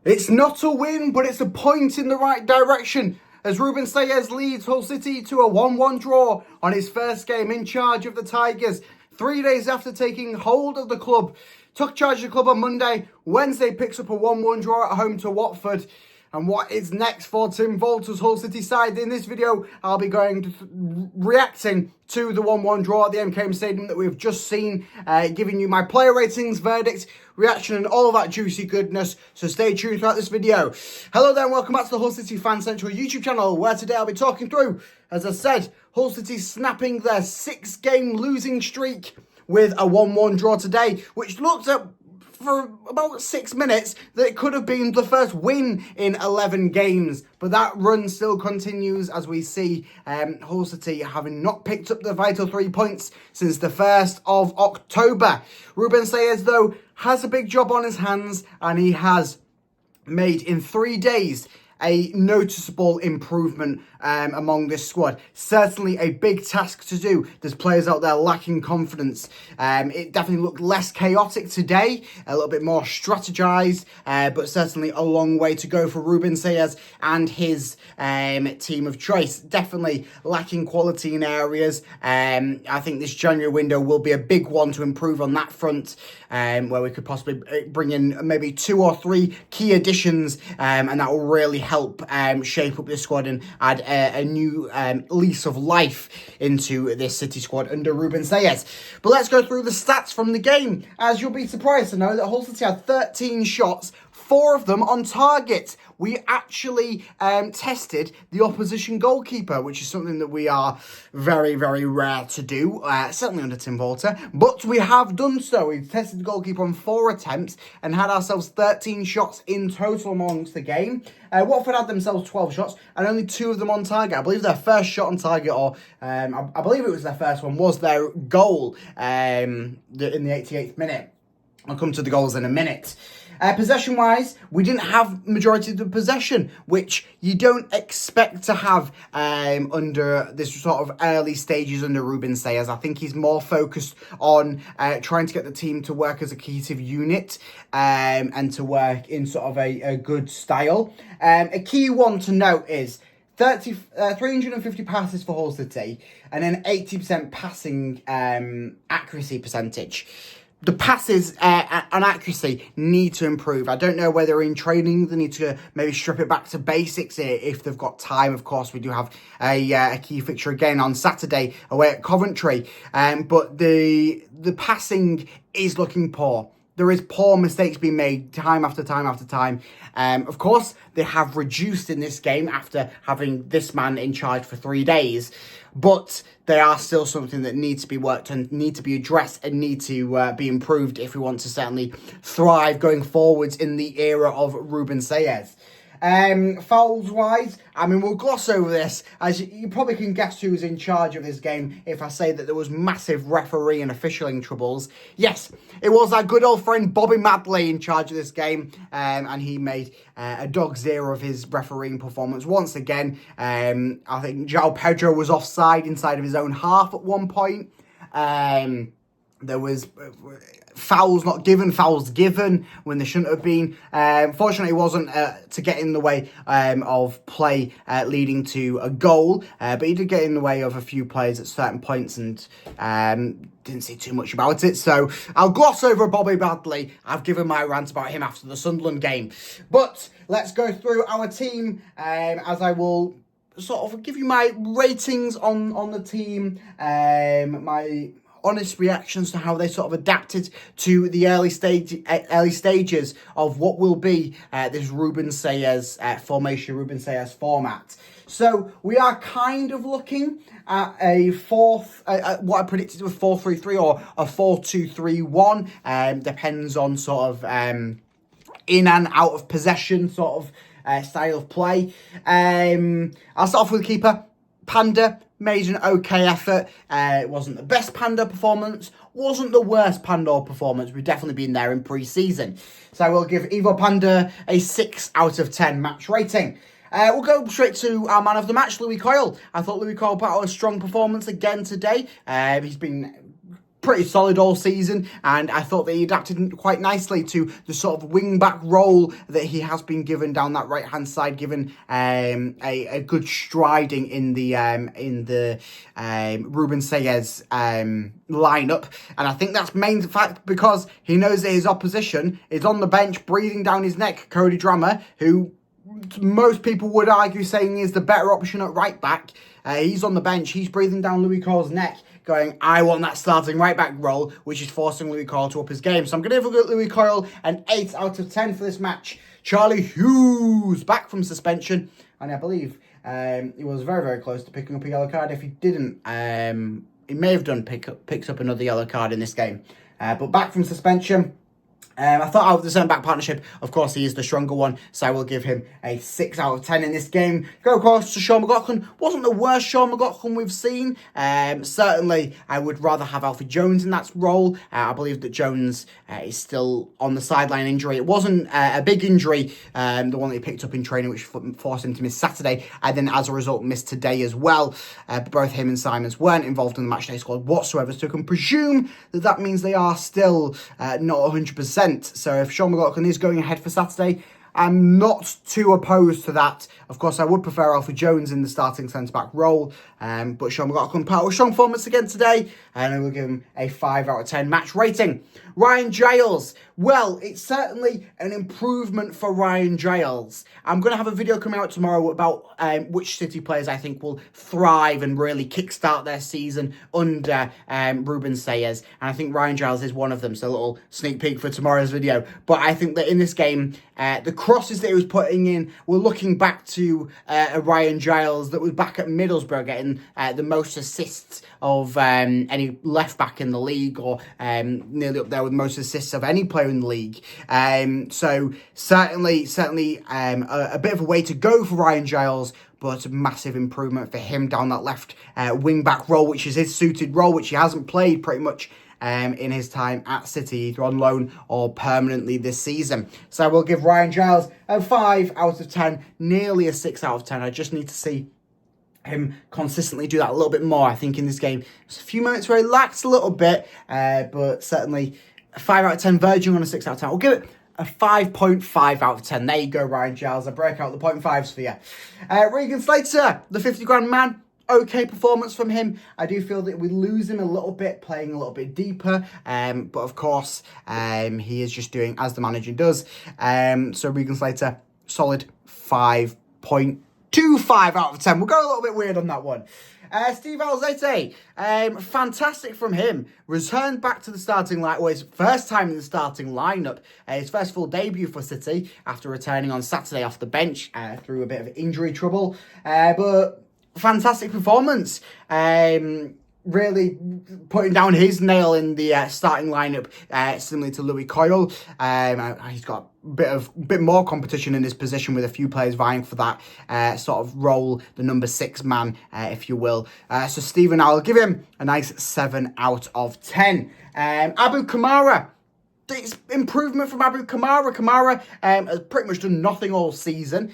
It's not a win, but it's a point in the right direction as Ruben Sayers leads Hull City to a 1-1 draw on his first game in charge of the Tigers, 3 days after taking hold of the club. Took charge of the club on Monday. Wednesday picks up a 1-1 draw at home to Watford. And what is next for Tim Volter's Hull City side? In this video, I'll be reacting to the 1-1 draw at the MKM Stadium that we've just seen, giving you my player ratings, verdict, reaction, and all that juicy goodness. So stay tuned throughout this video. Hello there and welcome back to the HullCityFanCentral YouTube channel, where today I'll be talking through, as I said, Hull City snapping their 6-game losing streak with a 1-1 draw today, which looked at for about 6 minutes that it could have been the first win in 11 games. But that run still continues as we see Hull City having not picked up the vital 3 points since the 1st of October. Ruben Sayers, though, has a big job on his hands, and he has made in 3 days a noticeable improvement among this squad. Certainly a big task to do. There's players out there lacking confidence. It definitely looked less chaotic today, a little bit more strategized, but certainly a long way to go for Ruben Sayers and his team of choice. Definitely lacking quality in areas. I think this January window will be a big one to improve on that front, where we could possibly bring in maybe 2 or 3 key additions, and that will really help shape up this squad and add a new lease of life into this City squad under Ruben Sayers. But let's go through the stats from the game, as you'll be surprised to know that Hull City had 13 shots, 4 of them on target. We actually tested the opposition goalkeeper, which is something that we are very, very rare to do, certainly under Tim Volter, but we have done so. We've tested the goalkeeper on 4 attempts and had ourselves 13 shots in total amongst the game. Watford had themselves 12 shots and only 2 of them on target. I believe their first shot on target, or I believe it was their first one, was their goal in the 88th minute. I'll come to the goals in a minute. Possession-wise, we didn't have majority of the possession, which you don't expect to have under this sort of early stages under Ruben Sayers. I think he's more focused on trying to get the team to work as a cohesive unit and to work in sort of a good style. A key one to note is 350 passes for Hull City and an 80% passing accuracy percentage. The passes and accuracy need to improve. I don't know whether in training they need to maybe strip it back to basics if they've got time. Of course, we do have a key fixture again on Saturday away at Coventry. But the passing is looking poor. There is poor mistakes being made time after time after time. Of course, they have reduced in this game after having this man in charge for 3 days. But they are still something that needs to be worked on, need to be addressed, and need to be improved if we want to certainly thrive going forwards in the era of Ruben Sayers. Fouls-wise, I mean, we'll gloss over this, as you probably can guess who's in charge of this game if I say that there was massive referee and officialing troubles. Yes, it was our good old friend Bobby Madley in charge of this game, and he made a dog's ear of his refereeing performance once again. I think João Pedro was offside inside of his own half at one point. There was fouls not given, fouls given when they shouldn't have been. Fortunately, it wasn't to get in the way of play leading to a goal, but he did get in the way of a few players at certain points and didn't see too much about it. So I'll gloss over Bobby Bradley. I've given my rant about him after the Sunderland game. But let's go through our team as I will sort of give you my ratings on the team, my honest reactions to how they sort of adapted to the early stages of what will be this Ruben Sayers formation, Ruben Sayers format. So we are kind of looking at a what I predicted was 4-3-3 or a 4-2-3-1. Depends on sort of in and out of possession sort of style of play. I'll start off with the keeper. Panda made an okay effort. It wasn't the best Panda performance, wasn't the worst Panda performance. We've definitely been there in pre-season. So I will give Ivo Panda a 6 out of 10 match rating. We'll go straight to our man of the match, Louis Coyle. I thought Louis Coyle put out a strong performance again today. He's been pretty solid all season, and I thought that he adapted quite nicely to the sort of wing-back role that he has been given down that right-hand side, given a good striding in the Ruben Sayers lineup. And I think that's main fact because he knows that his opposition is on the bench breathing down his neck, Cody Drammer, who most people would argue saying is the better option at right back. He's on the bench, he's breathing down Louis Cole's neck, going, I want that starting right back role, which is forcing Louis Cole to up his game. So I'm going to give Louis Cole an 8 out of 10 for this match. Charlie Hughes back from suspension, and I believe he was very, very close to picking up a yellow card. If he didn't, he may have picked up another yellow card in this game. But back from suspension. I thought out of the centre-back partnership, of course, he is the stronger one, so I will give him a 6 out of 10 in this game. Go across to Sean McLaughlin. Wasn't the worst Sean McLaughlin we've seen. Certainly, I would rather have Alfie Jones in that role. I believe that Jones is still on the sideline injury. It wasn't a big injury, the one that he picked up in training, which forced him to miss Saturday, and then as a result missed today as well. Both him and Simons weren't involved in the matchday squad whatsoever, so I can presume that means they are still not 100%. So if Sean McLaughlin is going ahead for Saturday, I'm not too opposed to that. Of course, I would prefer Alfie Jones in the starting centre-back role. But Sean McLaughlin part with strong performance again today. And I will give him a 5 out of 10 match rating. Ryan Giles. Well, it's certainly an improvement for Ryan Giles. I'm going to have a video coming out tomorrow about which City players I think will thrive and really kickstart their season under Ruben Sayers. And I think Ryan Giles is one of them. So a little sneak peek for tomorrow's video. But I think that in this game, the crosses that he was putting in, we're looking back to a Ryan Giles that was back at Middlesbrough getting the most assists of any left back in the league, or nearly up there with most assists of any player in the league. So certainly a bit of a way to go for Ryan Giles, but a massive improvement for him down that left wing back role, which is his suited role, which he hasn't played pretty much in his time at City, either on loan or permanently this season. So I will give Ryan Giles a 5 out of 10, nearly a 6 out of 10. I just need to see him consistently do that a little bit more. I think in this game, there's a few moments where he lacked a little bit, but certainly a 5 out of 10, verging on a 6 out of 10. I'll give it a 5.5 out of 10. There you go, Ryan Giles. I break out the 0.5s for you. Regan Slater, the 50 grand man. Okay performance from him. I do feel that we lose him a little bit, playing a little bit deeper. But of course, he is just doing as the manager does. So Regan Slater, solid 5.25 out of 10. We'll go a little bit weird on that one. Steve Alzate, fantastic from him. Returned back to the starting lineup, his first time in the starting lineup. His first full debut for City after returning on Saturday off the bench through a bit of injury trouble. But fantastic performance. Really putting down his nail in the starting lineup, similarly to Louis Coyle. He's got a bit more competition in his position, with a few players vying for that sort of role, the number 6 man, if you will. So Stephen, I'll give him a nice 7 out of 10. Abu Kamara. It's improvement from Abu Kamara. Kamara has pretty much done nothing all season.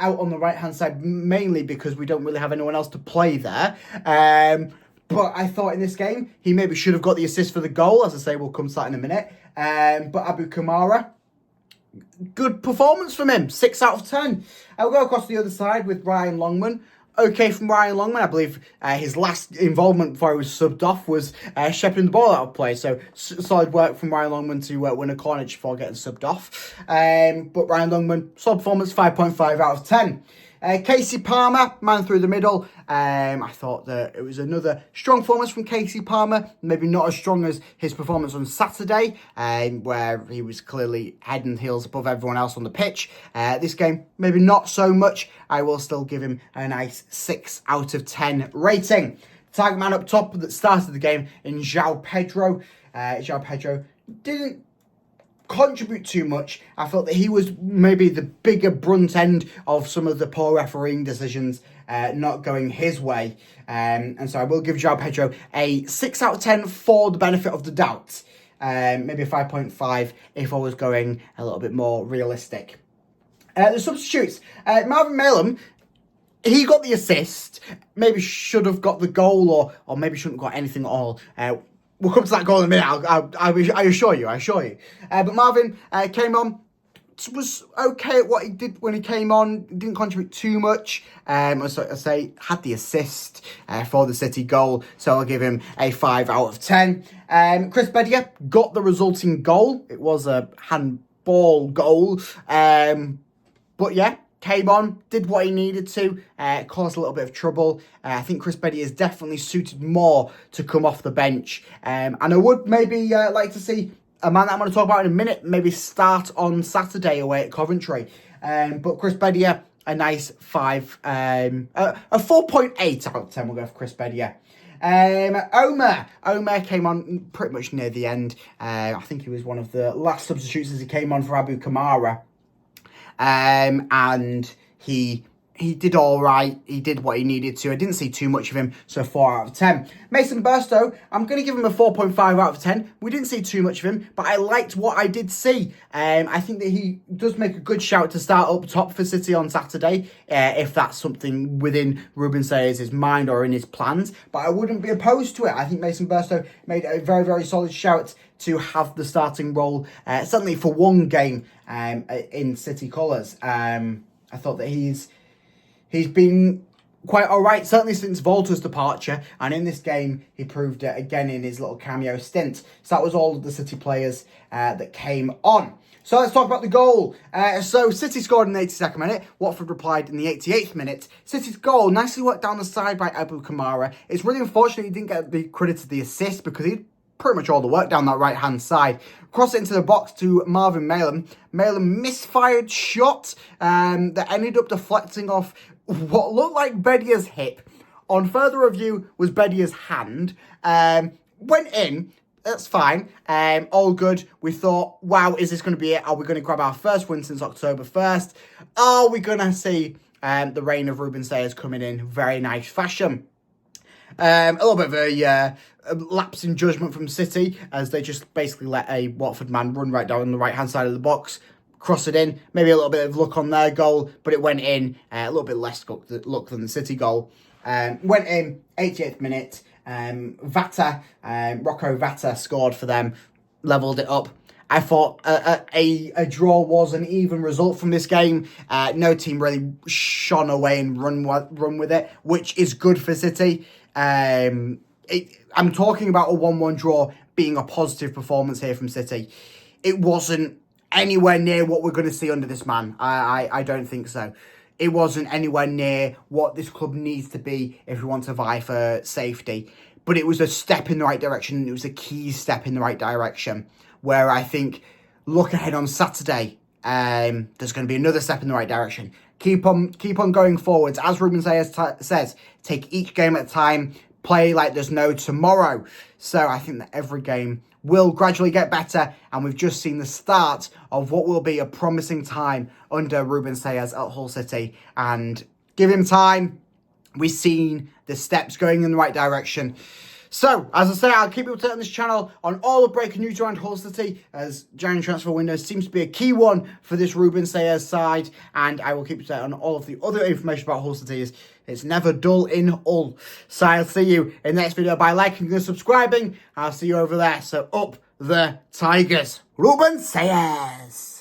Out on the right-hand side, mainly because we don't really have anyone else to play there. But I thought in this game, he maybe should have got the assist for the goal. As I say, we'll come to that in a minute. But Abu Kamara, good performance from him. 6 out of 10. I'll go across the other side with Ryan Longman. Okay from Ryan Longman. I believe his last involvement before he was subbed off was shepherding the ball out of play. So solid work from Ryan Longman to win a corner before getting subbed off. But Ryan Longman, solid performance, 5.5 out of 10. Casey Palmer, man through the middle. I thought that it was another strong performance from Casey Palmer. Maybe not as strong as his performance on Saturday, where he was clearly head and heels above everyone else on the pitch. This game, maybe not so much. I will still give him a nice 6 out of 10 rating. Target man up top that started the game in João Pedro. João Pedro didn't contribute too much. I felt that he was maybe the bigger brunt end of some of the poor refereeing decisions not going his way. And so I will give João Pedro a 6 out of 10 for the benefit of the doubt. Maybe a 5.5 if I was going a little bit more realistic. The substitutes. Marvin Malum, he got the assist. Maybe should have got the goal, or maybe shouldn't have got anything at all. we'll come to that goal in a minute. I assure you. But Marvin came on. Was okay at what he did when he came on. Didn't contribute too much. As I say, had the assist for the City goal, so I'll give him a 5 out of 10. Chris Bedia got the resulting goal. It was a handball goal, but yeah, came on, did what he needed to, caused a little bit of trouble. I think Chris Bedia is definitely suited more to come off the bench, and I would maybe like to see a man that I'm going to talk about in a minute, maybe start on Saturday away at Coventry. But Chris Bedia, a nice 5, a 4.8 out of 10. We'll go for Chris Bedia. Omer came on pretty much near the end. I think he was one of the last substitutes as he came on for Abu Kamara. And he did all right. He did what he needed to. I didn't see too much of him, so 4 out of 10. Mason Burstow, I'm going to give him a 4.5 out of 10. We didn't see too much of him, but I liked what I did see. I think that he does make a good shout to start up top for City on Saturday, if that's something within Ruben Sayers' mind or in his plans. But I wouldn't be opposed to it. I think Mason Burstow made a very, very solid shout to have the starting role, certainly for one game in City colours. I thought that he's been quite all right, certainly since Volta's departure. And in this game, he proved it again in his little cameo stint. So that was all of the City players that came on. So let's talk about the goal. So City scored in the 82nd minute. Watford replied in the 88th minute. City's goal, nicely worked down the side by Abu Kamara. It's really unfortunate he didn't get the credit of the assist because he pretty much all the work down that right-hand side. Cross it into the box to Marvin Malem. Malem misfired shot that ended up deflecting off what looked like Bedia's hip. On further review was Bedia's hand. Went in. That's fine. All good. We thought, wow, is this going to be it? Are we going to grab our first win since October 1st? Are we going to see the reign of Ruben Sayers coming in very nice fashion? A little bit of a lapse in judgment from City as they just basically let a Watford man run right down the right-hand side of the box, cross it in. Maybe a little bit of luck on their goal, but it went in. A little bit less luck than the City goal. Went in, 88th minute. Rocco Vata scored for them, levelled it up. I thought a draw was an even result from this game. No team really shone away and run with it, which is good for City. I'm talking about a 1-1 draw being a positive performance here from City. It wasn't anywhere near what we're going to see under this man. I don't think so. It wasn't anywhere near what this club needs to be if we want to vie for safety. But it was a step in the right direction. It was a key step in the right direction. Where I think, look ahead on Saturday, there's going to be another step in the right direction. Keep on going forwards. As Ruben Sayers says, take each game at a time, play like there's no tomorrow. So I think that every game will gradually get better, and we've just seen the start of what will be a promising time under Ruben Sayers at Hull City. And give him time. We've seen the steps going in the right direction. So, as I say, I'll keep you updated on this channel on all the breaking news around Hull City, as January transfer window seems to be a key one for this Ruben Sayers side, and I will keep you updated on all of the other information about Hull City. It's never dull in Hull. So I'll see you in the next video by liking and subscribing. I'll see you over there. So up the Tigers. Ruben Sayers.